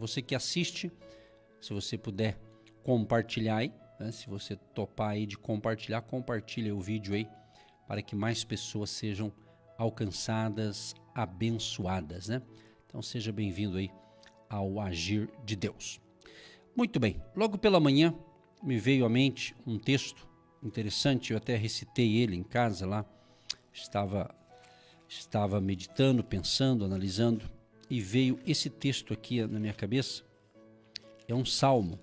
Você que assiste, se você puder compartilhar aí, né? Se você topar aí de compartilhar, compartilha o vídeo aí para que mais pessoas sejam alcançadas, abençoadas, né? Então seja bem-vindo aí ao agir de Deus. Muito bem, logo pela manhã me veio à mente um texto interessante, eu até recitei ele em casa lá, estava meditando, pensando, analisando, e veio esse texto aqui na minha cabeça. É um salmo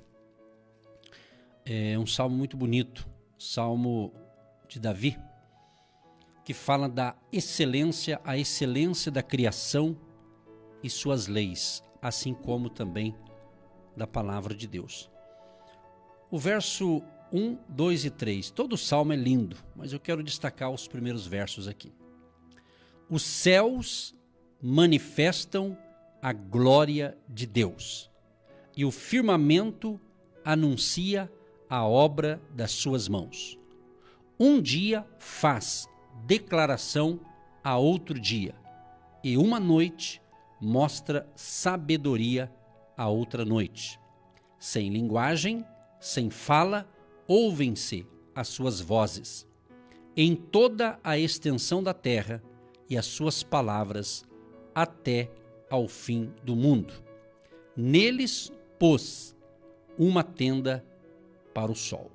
muito bonito, salmo de Davi, que fala da excelência, a excelência da criação e suas leis, assim como também da palavra de Deus. O verso 1, 2 e 3, todo o salmo é lindo, mas eu quero destacar os primeiros versos aqui. Os céus manifestam a glória de Deus, e o firmamento anuncia a obra das suas mãos. Um dia faz declaração a outro dia, e uma noite mostra sabedoria a outra noite. Sem linguagem, sem fala, ouvem-se as suas vozes. Em toda a extensão da terra, e as suas palavras até ao fim do mundo. Neles pôs uma tenda para o sol.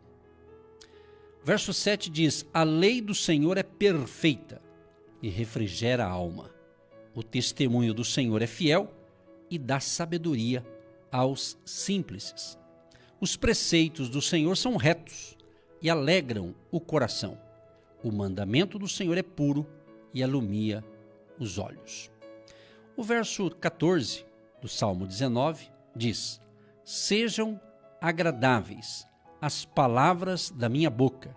Verso 7 diz: a lei do Senhor é perfeita e refrigera a alma. O testemunho do Senhor é fiel e dá sabedoria aos simples. Os preceitos do Senhor são retos e alegram o coração. O mandamento do Senhor é puro e alumia os olhos. O verso 14 do Salmo 19 diz: sejam agradáveis as palavras da minha boca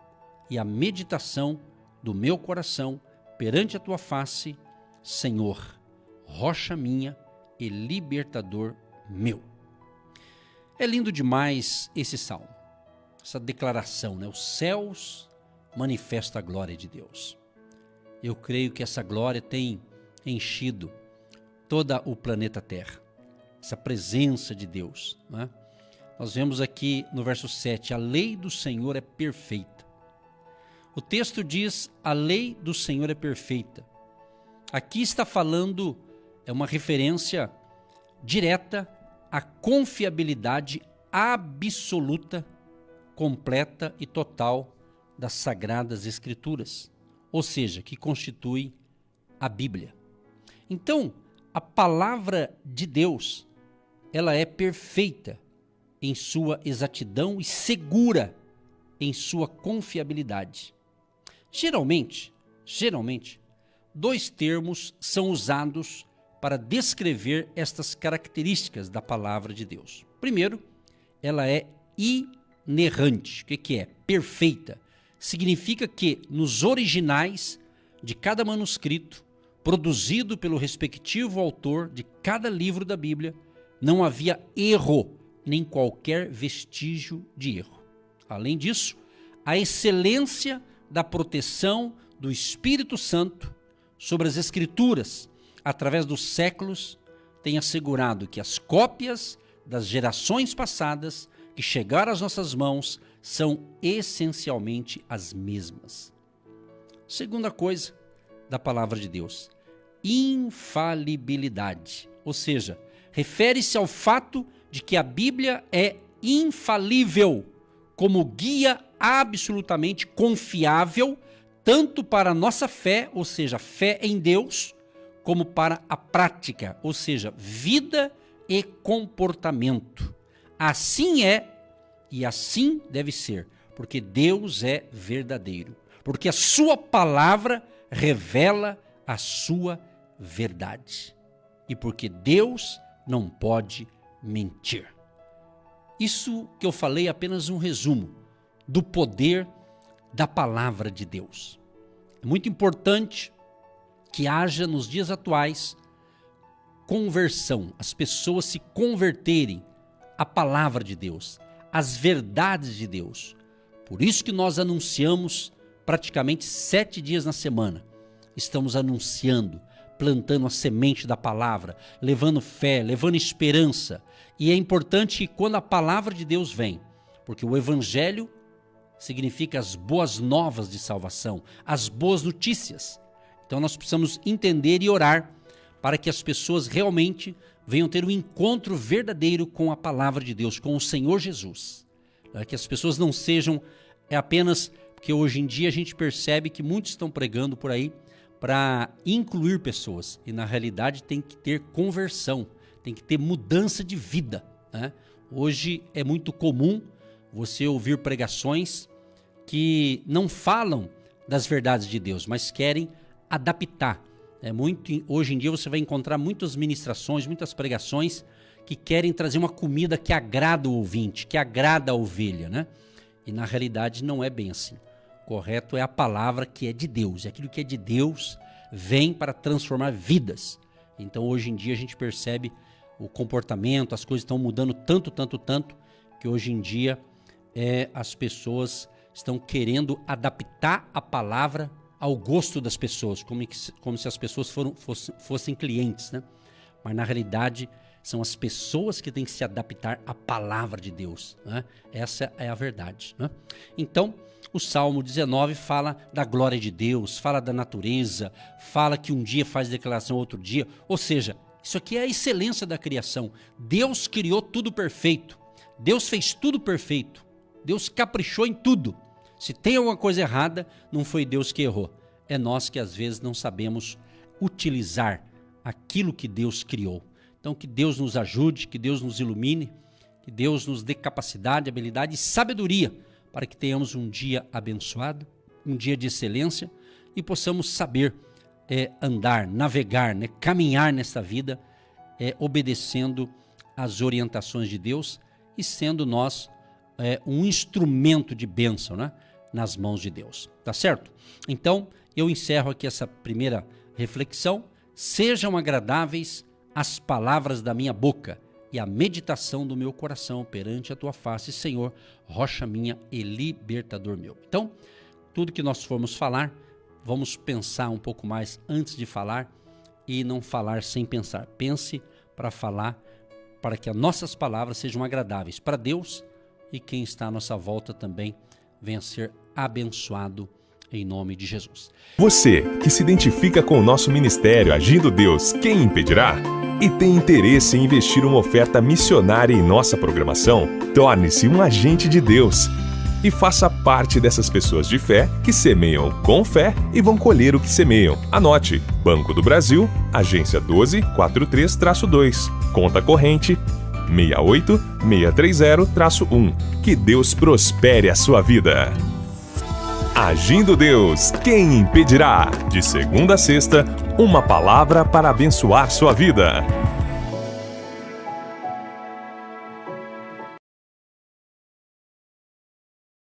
e a meditação do meu coração perante a tua face, Senhor, rocha minha e libertador meu. É lindo demais esse salmo, essa declaração, né? Os céus manifestam a glória de Deus. Eu creio que essa glória tem enchido todo o planeta Terra, essa presença de Deus, né? Nós vemos aqui no verso 7, a lei do Senhor é perfeita. O texto diz, a lei do Senhor é perfeita. Aqui está falando, é uma referência direta à confiabilidade absoluta, completa e total das Sagradas Escrituras, ou seja, que constitui a Bíblia. Então, a palavra de Deus, ela é perfeita em sua exatidão e segura em sua confiabilidade. Geralmente, dois termos são usados para descrever estas características da palavra de Deus. Primeiro, ela é inerrante. O que é? Perfeita. Significa que nos originais de cada manuscrito, produzido pelo respectivo autor de cada livro da Bíblia, não havia erro, nem qualquer vestígio de erro. Além disso, a excelência da proteção do Espírito Santo sobre as Escrituras, através dos séculos, tem assegurado que as cópias das gerações passadas que chegaram às nossas mãos são essencialmente as mesmas. Segunda coisa da palavra de Deus, infalibilidade, ou seja, refere-se ao fato de que a Bíblia é infalível, como guia absolutamente confiável, tanto para a nossa fé, ou seja, fé em Deus, como para a prática, ou seja, vida e comportamento. Assim é e assim deve ser, porque Deus é verdadeiro, porque a sua palavra revela a sua verdade e porque Deus não pode mentir. Isso que eu falei é apenas um resumo do poder da palavra de Deus. É muito importante que haja nos dias atuais conversão, as pessoas se converterem à palavra de Deus, às verdades de Deus. Por isso que nós anunciamos praticamente 7 dias na semana. Estamos anunciando, plantando a semente da palavra, levando fé, levando esperança. E é importante que quando a palavra de Deus vem, porque o evangelho significa as boas novas de salvação, as boas notícias. Então nós precisamos entender e orar para que as pessoas realmente venham ter um encontro verdadeiro com a palavra de Deus, com o Senhor Jesus. Que as pessoas não sejam apenas, porque hoje em dia a gente percebe que muitos estão pregando por aí para incluir pessoas, e na realidade tem que ter conversão, tem que ter mudança de vida, né? Hoje é muito comum você ouvir pregações que não falam das verdades de Deus, mas querem adaptar. Hoje em dia você vai encontrar muitas ministrações, muitas pregações que querem trazer uma comida que agrada o ouvinte, que agrada a ovelha, né? E na realidade não é bem assim. O correto é a palavra que é de Deus. E aquilo que é de Deus vem para transformar vidas. Então hoje em dia a gente percebe o comportamento, as coisas estão mudando tanto, que hoje em dia as pessoas estão querendo adaptar a palavra ao gosto das pessoas, como se as pessoas fossem clientes, né? Mas na realidade são as pessoas que têm que se adaptar à palavra de Deus, né? Essa é a verdade, né? Então, o Salmo 19 fala da glória de Deus, fala da natureza, fala que um dia faz declaração outro dia, ou seja, isso aqui é a excelência da criação. Deus criou tudo perfeito, Deus fez tudo perfeito, Deus caprichou em tudo. Se tem alguma coisa errada, não foi Deus que errou. É nós que às vezes não sabemos utilizar aquilo que Deus criou. Então que Deus nos ajude, que Deus nos ilumine, que Deus nos dê capacidade, habilidade e sabedoria para que tenhamos um dia abençoado, um dia de excelência e possamos saber andar, navegar, né, caminhar nesta vida, obedecendo às orientações de Deus e sendo nós um instrumento de bênção, né, nas mãos de Deus. Tá certo? Então, eu encerro aqui essa primeira reflexão. Sejam agradáveis as palavras da minha boca e a meditação do meu coração perante a tua face, Senhor, rocha minha e libertador meu. Então, tudo que nós formos falar, vamos pensar um pouco mais antes de falar e não falar sem pensar. Pense para falar, para que as nossas palavras sejam agradáveis para Deus e quem está à nossa volta também venha ser abençoado em nome de Jesus. Você que se identifica com o nosso ministério Agindo Deus, quem impedirá? E tem interesse em investir uma oferta missionária em nossa programação? Torne-se um agente de Deus e faça parte dessas pessoas de fé que semeiam com fé e vão colher o que semeiam. Anote: Banco do Brasil, agência 1243-2, conta corrente 68630-1. Que Deus prospere a sua vida. Agindo Deus, quem impedirá? De segunda a sexta, uma palavra para abençoar sua vida.